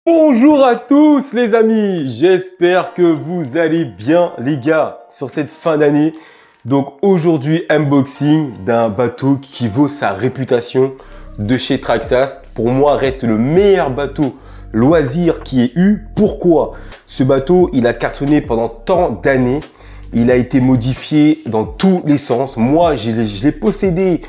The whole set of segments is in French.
Bonjour à tous les amis, j'espère que vous allez bien les gars sur cette fin d'année. Donc aujourd'hui, unboxing d'un bateau qui vaut sa réputation de chez Traxxas. Pour moi, reste le meilleur bateau loisir qui ait eu. Pourquoi? Ce bateau, il a cartonné pendant tant d'années. Il a été modifié dans tous les sens. Moi, je l'ai possédé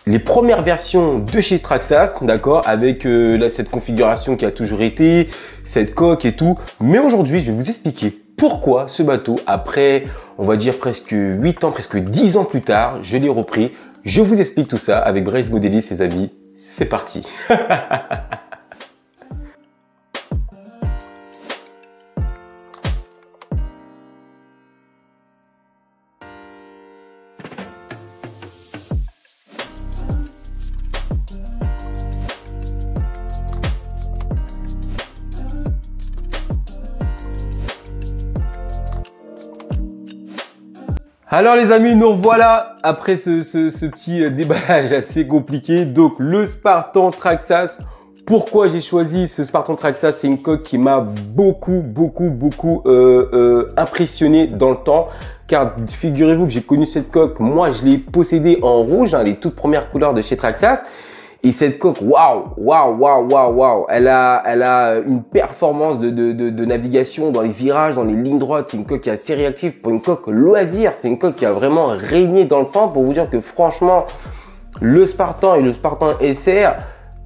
les premières versions de chez Traxxas, d'accord, avec cette configuration qui a toujours été, cette coque et tout. Mais aujourd'hui, je vais vous expliquer pourquoi ce bateau, après, on va dire presque 8 ans, presque 10 ans plus tard, je l'ai repris. Je vous explique tout ça avec Brace Modelis, ses amis. C'est parti. Alors les amis, nous revoilà après ce petit déballage assez compliqué. Donc le Spartan Traxxas. Pourquoi j'ai choisi ce Spartan Traxxas? C'est une coque qui m'a beaucoup impressionné dans le temps. Car figurez-vous que j'ai connu cette coque, moi je l'ai possédée en rouge, les toutes premières couleurs de chez Traxxas. Et cette coque, waouh, elle a une performance de navigation dans les virages, dans les lignes droites. C'est une coque qui est assez réactive pour une coque loisir. C'est une coque qui a vraiment régné dans le temps pour vous dire que franchement, le Spartan et le Spartan SR,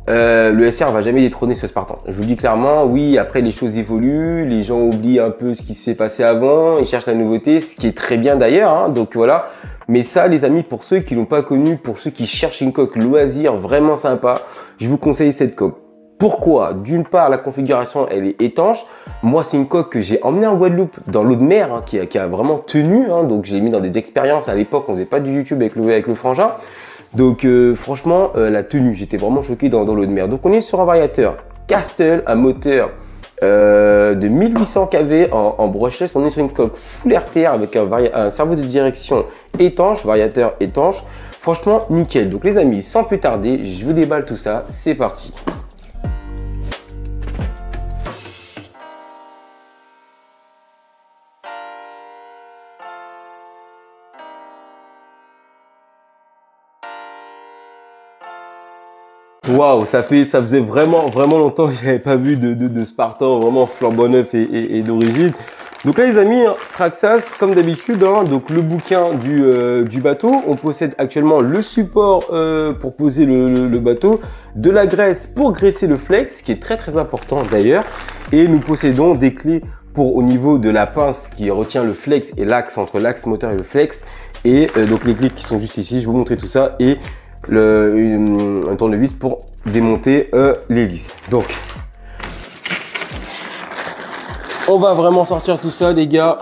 le SR va jamais détrôner ce Spartan. Je vous le dis clairement, oui, après les choses évoluent, les gens oublient un peu ce qui se fait passer avant, ils cherchent la nouveauté, ce qui est très bien d'ailleurs, donc voilà. Mais ça, les amis, pour ceux qui l'ont pas connu, pour ceux qui cherchent une coque loisir vraiment sympa, je vous conseille cette coque. Pourquoi? D'une part, la configuration, elle est étanche. Moi, c'est une coque que j'ai emmenée en Guadeloupe dans l'eau de mer, qui a vraiment tenu. Donc, je l'ai mis dans des expériences. À l'époque, on faisait pas du YouTube avec le frangin. Donc, franchement, la tenue, j'étais vraiment choqué dans l'eau de mer. Donc, on est sur un variateur Castle, un moteur de 1800 kV en brushless. On est sur une coque full RTR avec un cerveau de direction étanche, variateur étanche. Franchement, nickel. Donc les amis, sans plus tarder, je vous déballe tout ça. C'est parti. Waouh, ça faisait vraiment longtemps que j'avais pas vu de Spartan vraiment flambant neuf et d'origine. Donc là les amis, Traxxas comme d'habitude, donc le bouquin du bateau. On possède actuellement le support pour poser le bateau, de la graisse pour graisser le flex, qui est très important d'ailleurs. Et nous possédons des clés pour au niveau de la pince qui retient le flex et l'axe, entre l'axe moteur et le flex. Et donc les clés qui sont juste ici, je vais vous montrer tout ça. Et un tournevis pour démonter l'hélice. Donc on va vraiment sortir tout ça les gars.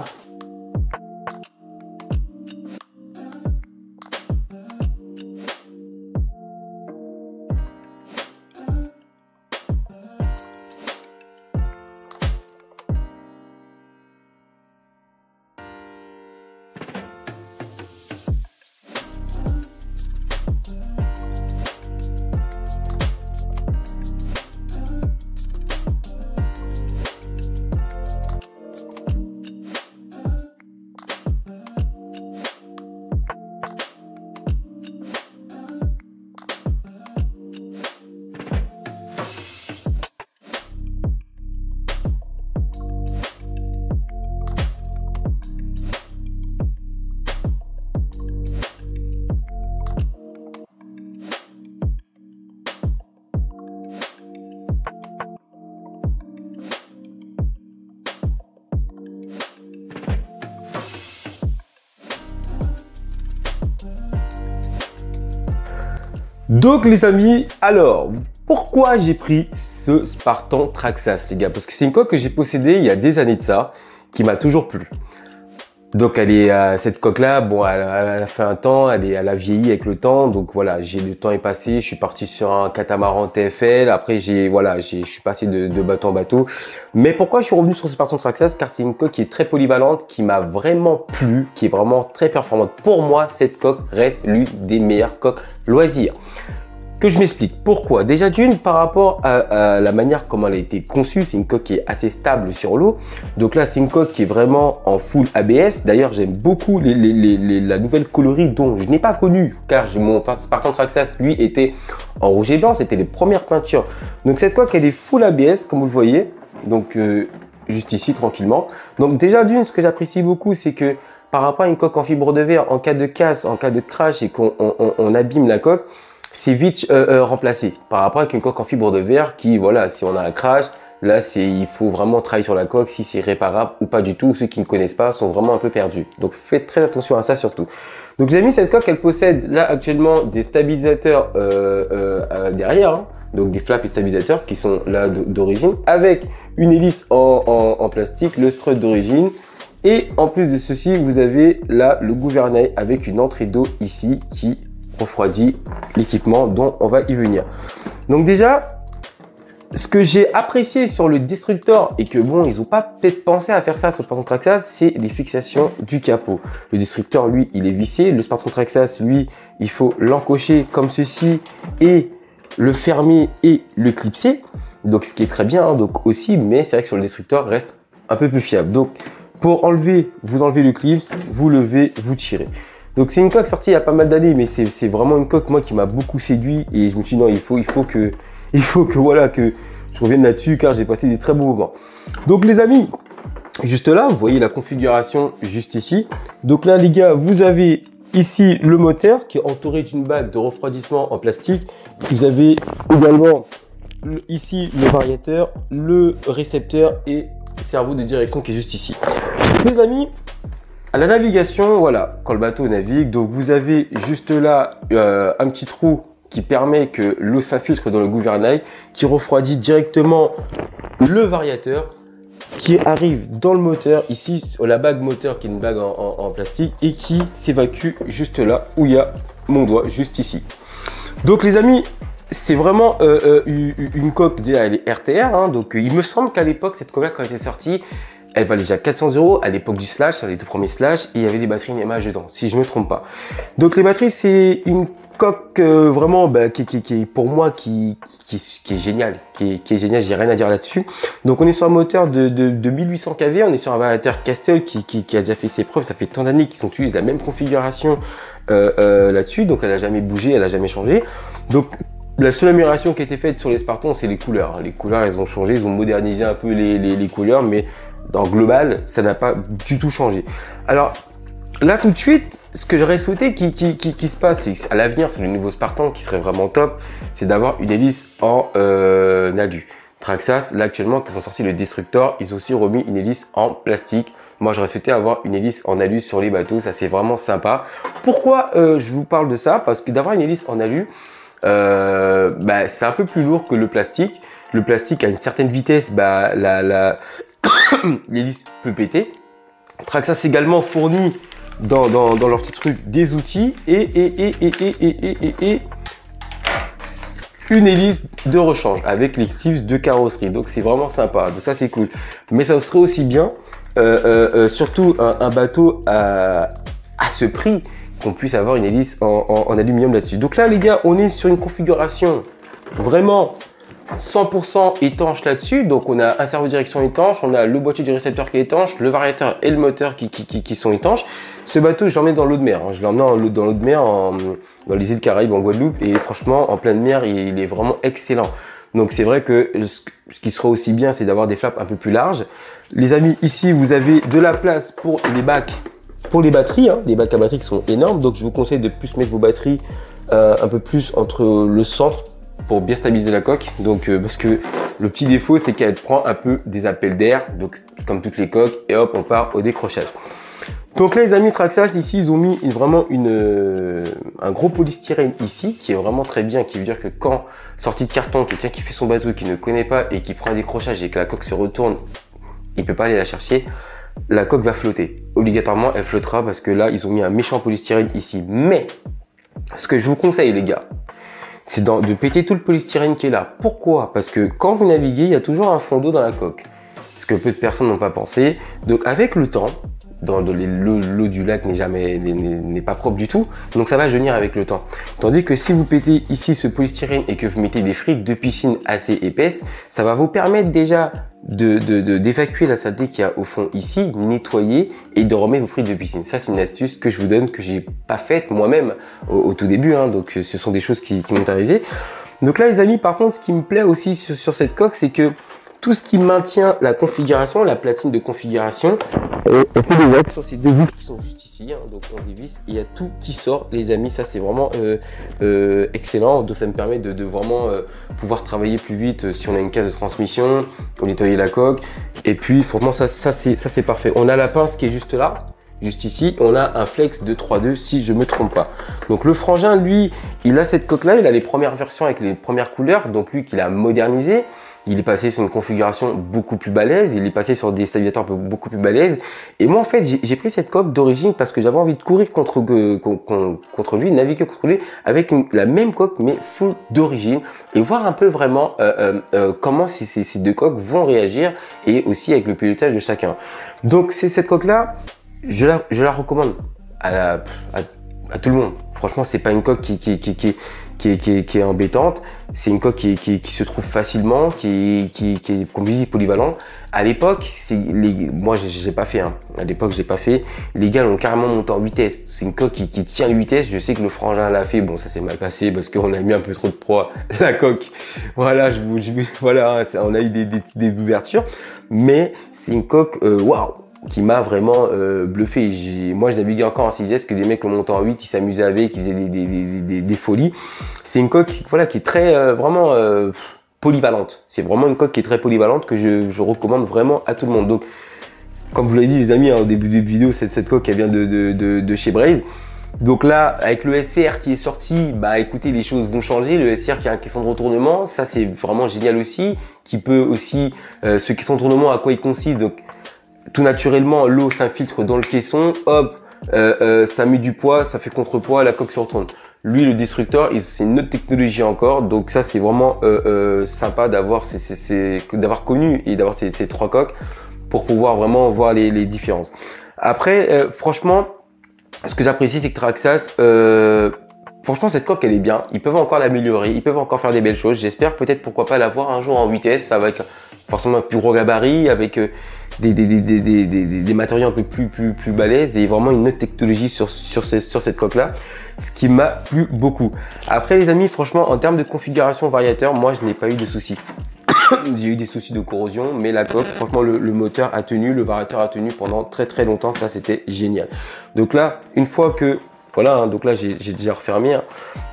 Donc les amis, alors pourquoi j'ai pris ce Spartan Traxxas les gars? Parce que c'est une coque que j'ai possédée il y a des années de ça, qui m'a toujours plu. Donc elle est cette coque là, bon elle a fait un temps, elle a vieilli avec le temps, donc voilà, le temps est passé, je suis parti sur un catamaran TFL, après je suis passé de bateau en bateau. Mais pourquoi je suis revenu sur ce Spartan Traxxas? Car c'est une coque qui est très polyvalente, qui m'a vraiment plu, qui est vraiment très performante. Pour moi, cette coque reste l'une des meilleures coques loisirs. Que je m'explique. Pourquoi? Déjà d'une, par rapport à la manière comment elle a été conçue, c'est une coque qui est assez stable sur l'eau. Donc là, c'est une coque qui est vraiment en full ABS. D'ailleurs, j'aime beaucoup la nouvelle coloris dont je n'ai pas connu, car mon Spartan Traxxas, lui, était en rouge et blanc. C'était les premières peintures. Donc cette coque, elle est full ABS, comme vous le voyez. Donc juste ici, tranquillement. Donc déjà d'une, ce que j'apprécie beaucoup, c'est que par rapport à une coque en fibre de verre, en cas de casse, en cas de crash et qu'on abîme la coque, c'est vite remplacé par rapport à une coque en fibre de verre qui, voilà, si on a un crash, là, il faut vraiment travailler sur la coque, si c'est réparable ou pas du tout. Ceux qui ne connaissent pas sont vraiment un peu perdus. Donc, faites très attention à ça surtout. Donc, j'ai mis cette coque, elle possède là actuellement des stabilisateurs derrière, hein, donc des flaps et stabilisateurs qui sont là d'origine, avec une hélice en plastique, le strut d'origine. Et en plus de ceci, vous avez là le gouvernail avec une entrée d'eau ici qui refroidit l'équipement dont on va y venir. Donc déjà, ce que j'ai apprécié sur le Destructor et que bon, ils n'ont pas peut-être pensé à faire ça sur le Spartan Traxxas, c'est les fixations du capot. Le Destructor, lui, il est vissé. Le Spartan Traxxas, lui, il faut l'encocher comme ceci et le fermer et le clipser. Donc ce qui est très bien, hein, donc aussi, mais c'est vrai que sur le Destructor, reste un peu plus fiable. Donc pour enlever, vous enlevez le clips, vous levez, vous tirez. Donc c'est une coque sortie il y a pas mal d'années, mais c'est vraiment une coque moi qui m'a beaucoup séduit et je me suis dit non, il faut que voilà que je revienne là-dessus car j'ai passé des très beaux moments. Donc les amis, juste là, vous voyez la configuration juste ici. Donc là les gars, vous avez ici le moteur qui est entouré d'une bague de refroidissement en plastique. Vous avez également ici le variateur, le récepteur et le cerveau de direction qui est juste ici. Les amis, à la navigation, voilà, quand le bateau navigue, donc vous avez juste là un petit trou qui permet que l'eau s'infiltre dans le gouvernail, qui refroidit directement le variateur, qui arrive dans le moteur, ici, la bague moteur qui est une bague en plastique et qui s'évacue juste là où il y a mon doigt, juste ici. Donc les amis, c'est vraiment une coque, déjà elle est RTR, hein, donc il me semble qu'à l'époque, cette coque-là, quand elle était sortie, elle valait déjà 400 € à l'époque du Slash, les tout premiers Slash, et il y avait des batteries NMH dedans, si je ne me trompe pas. Donc les batteries, c'est une coque vraiment qui est pour moi qui est génial, qui est génial, j'ai rien à dire là-dessus. Donc on est sur un moteur de 1800 kV, on est sur un variateur Castle qui a déjà fait ses preuves, ça fait tant d'années qu'ils utilisent la même configuration là-dessus, donc elle a jamais bougé, elle a jamais changé. Donc la seule amélioration qui a été faite sur les Spartans, c'est les couleurs. Les couleurs, elles ont changé, ils ont modernisé un peu les couleurs, mais dans le global, ça n'a pas du tout changé. Alors, là, tout de suite, ce que j'aurais souhaité qui se passe, c'est à l'avenir, sur les nouveaux Spartans, qui serait vraiment top, c'est d'avoir une hélice en alu. Traxxas, là, actuellement, qui sont sortis le Destructor, ils ont aussi remis une hélice en plastique. Moi, j'aurais souhaité avoir une hélice en alu sur les bateaux, ça, c'est vraiment sympa. Pourquoi je vous parle de ça? Parce que d'avoir une hélice en alu, c'est un peu plus lourd que le plastique. Le plastique, à une certaine vitesse, l'hélice peut péter. Traxxas également fournit dans leur petit truc des outils et une hélice de rechange avec les tips de carrosserie. Donc c'est vraiment sympa. Donc ça c'est cool. Mais ça serait aussi bien, surtout un bateau à ce prix, qu'on puisse avoir une hélice en aluminium là-dessus. Donc là les gars, on est sur une configuration vraiment 100% étanche là-dessus. Donc on a un cerveau de direction étanche, on a le boîtier du récepteur qui est étanche, le variateur et le moteur qui sont étanches. Ce bateau, je l'emmène dans l'eau de mer, hein. Je l'emmène dans l'eau de mer dans les îles Caraïbes en Guadeloupe et franchement en pleine mer il est vraiment excellent. Donc c'est vrai que ce qui serait aussi bien, c'est d'avoir des flaps un peu plus larges. Les amis, ici vous avez de la place pour les bacs, pour les batteries, hein, des bacs à batterie qui sont énormes. Donc je vous conseille de plus mettre vos batteries un peu plus entre le centre pour bien stabiliser la coque. Donc parce que le petit défaut, c'est qu'elle prend un peu des appels d'air, donc comme toutes les coques, et hop, on part au décrochage. Donc là les amis, Traxxas ici ils ont mis vraiment un gros polystyrène ici qui est vraiment très bien, qui veut dire que quand sortie de carton, quelqu'un qui fait son bateau, qui ne connaît pas et qui prend un décrochage et que la coque se retourne, il peut pas aller la chercher, la coque va flotter. Obligatoirement elle flottera parce que là ils ont mis un méchant polystyrène ici. Mais ce que je vous conseille les gars, c'est de péter tout le polystyrène qui est là. Pourquoi? Parce que quand vous naviguez, il y a toujours un fond d'eau dans la coque. Ce que peu de personnes n'ont pas pensé. Donc avec le temps, l'eau du lac n'est pas propre du tout, donc ça va jaunir avec le temps. Tandis que si vous pétez ici ce polystyrène et que vous mettez des frites de piscine assez épaisses, ça va vous permettre déjà d'évacuer la saleté qu'il y a au fond ici, nettoyer et de remettre vos frites de piscine. Ça, c'est une astuce que je vous donne, que j'ai pas faite moi-même au tout début, hein, donc ce sont des choses qui m'ont arrivé. Donc là, les amis, par contre, ce qui me plaît aussi sur cette coque, c'est que tout ce qui maintient la configuration, la platine de configuration, on peut le voir sur ces deux vis qui sont juste ici, hein, donc on dévisse, il y a tout qui sort, les amis, ça c'est vraiment excellent, donc ça me permet de vraiment pouvoir travailler plus vite si on a une case de transmission, pour nettoyer la coque, et puis franchement ça c'est parfait. On a la pince qui est juste là, juste ici, on a un flex de 3.2 si je me trompe pas. Donc le frangin, lui, il a cette coque là, il a les premières versions avec les premières couleurs, donc lui qu'il a modernisé. Il est passé sur une configuration beaucoup plus balèze, il est passé sur des stabilisateurs beaucoup plus balèzes. Et moi, en fait, j'ai pris cette coque d'origine parce que j'avais envie de courir contre lui, naviguer contre lui avec la même coque, mais full d'origine, et voir un peu vraiment comment ces deux coques vont réagir, et aussi avec le pilotage de chacun. Donc, c'est cette coque-là, je la recommande à tout le monde. Franchement, c'est pas une coque qui est embêtante. C'est une coque qui se trouve facilement, qui est, comme je dis, polyvalente. À l'époque, moi, j'ai pas fait, hein. À l'époque, j'ai pas fait. Les gars l'ont carrément monté en vitesse. C'est une coque qui tient la vitesse. Je sais que le frangin l'a fait. Bon, ça s'est mal passé parce qu'on a mis un peu trop de proie la coque. Voilà, voilà, on a eu des ouvertures. Mais c'est une coque, waouh, qui m'a vraiment bluffé. Moi, je naviguais encore en 6S, que des mecs l'ont monté en 8, ils s'amusaient avec, ils faisaient des folies. C'est une coque voilà, qui est très vraiment polyvalente. C'est vraiment une coque qui est très polyvalente que je recommande vraiment à tout le monde. Donc, comme je vous l'ai dit, les amis, hein, au début de la vidéo, cette coque, elle vient de chez Braze. Donc là, avec le SCR qui est sorti, bah écoutez, les choses vont changer. Le SCR qui a un caisson de retournement, ça c'est vraiment génial aussi. Qui peut aussi, ce caisson de retournement, à quoi il consiste. Donc, tout naturellement, l'eau s'infiltre dans le caisson, hop, ça met du poids, ça fait contrepoids, la coque se retourne. Lui, le destructeur, c'est une autre technologie encore, donc ça c'est vraiment sympa d'avoir connu et d'avoir ces trois coques pour pouvoir vraiment voir les différences. Après, franchement, ce que j'apprécie, c'est que Traxxas, franchement, cette coque, elle est bien. Ils peuvent encore l'améliorer, ils peuvent encore faire des belles choses. J'espère peut-être, pourquoi pas, l'avoir un jour en 8S avec forcément un plus gros gabarit, avec des matériaux un peu plus balèzes et vraiment une autre technologie sur cette coque-là, ce qui m'a plu beaucoup. Après, les amis, franchement, en termes de configuration variateur, moi, je n'ai pas eu de soucis. J'ai eu des soucis de corrosion, mais la coque, franchement, le moteur a tenu, le variateur a tenu pendant très longtemps. Ça, c'était génial. Donc là, une fois que voilà, hein, donc là j'ai déjà refermé. Hein.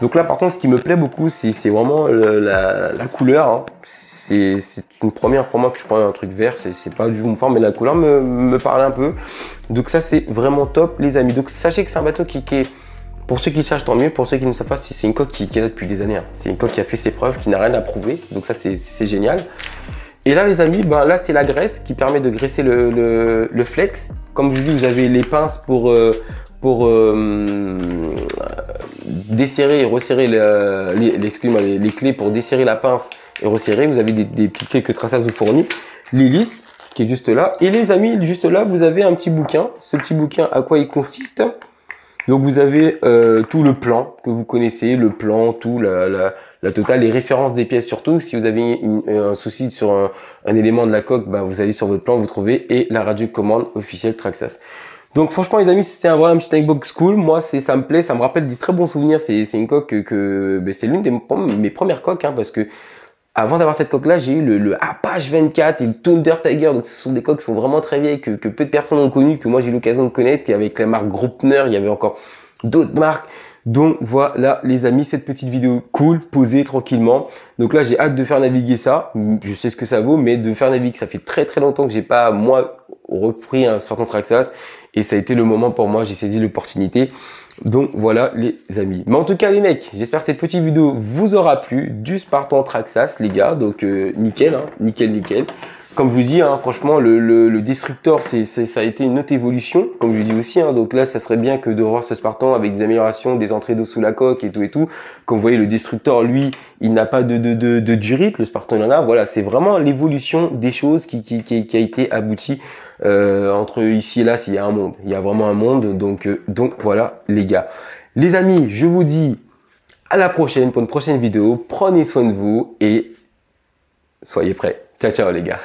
Donc là, par contre, ce qui me plaît beaucoup, c'est vraiment la couleur. Hein. C'est une première pour moi que je prends un truc vert. C'est pas du tout, mais la couleur me parle un peu. Donc ça, c'est vraiment top, les amis. Donc sachez que c'est un bateau qui est, pour ceux qui le cherchent, tant mieux. Pour ceux qui ne savent pas, c'est une coque qui est là depuis des années. Hein. C'est une coque qui a fait ses preuves, qui n'a rien à prouver. Donc ça, c'est génial. Et là, les amis, ben là, c'est la graisse qui permet de graisser le flex. Comme je vous dis, vous avez les pinces pour desserrer et resserrer les clés pour desserrer la pince et resserrer. Vous avez des petites clés que Traxxas vous fournit. L'hélice qui est juste là. Et les amis, juste là, vous avez un petit bouquin. Ce petit bouquin, à quoi il consiste? Donc vous avez tout le plan que vous connaissez, le plan, tout la totale, les références des pièces surtout. Si vous avez un souci sur un élément de la coque, bah, vous allez sur votre plan, vous trouvez, et la radio commande officielle Traxxas. Donc franchement les amis, c'était un petit tank cool. Moi ça me plaît, ça me rappelle des très bons souvenirs. C'est une coque c'est l'une de mes premières coques, hein, parce que avant d'avoir cette coque là, j'ai eu le Apache 24 et le Thunder Tiger. Donc ce sont des coques qui sont vraiment très vieilles, que peu de personnes ont connues, que moi j'ai eu l'occasion de connaître. Et avec la marque Gruppner, il y avait encore d'autres marques. Donc voilà les amis, cette petite vidéo cool, posée tranquillement. Donc là j'ai hâte de faire naviguer ça. Je sais ce que ça vaut, mais de faire naviguer, ça fait très longtemps que j'ai pas moi repris un certain Traxxas. Et ça a été le moment pour moi, j'ai saisi l'opportunité. Donc voilà les amis. Mais en tout cas les mecs, j'espère que cette petite vidéo vous aura plu. Du Spartan Traxxas les gars, donc nickel, hein, nickel. Comme je vous dis, hein, franchement, le Destructor, ça a été une autre évolution, comme je vous dis aussi. Hein, donc là, ça serait bien que de revoir ce Spartan avec des améliorations, des entrées d'eau sous la coque et tout et tout. Comme vous voyez, le Destructor, lui, il n'a pas de durite. Le Spartan, il en a. Voilà, c'est vraiment l'évolution des choses qui a été aboutie entre ici et là. S'il y a un monde, il y a vraiment un monde. Donc voilà, les gars. Les amis, je vous dis à la prochaine pour une prochaine vidéo. Prenez soin de vous et soyez prêts. Ciao, ciao les gars.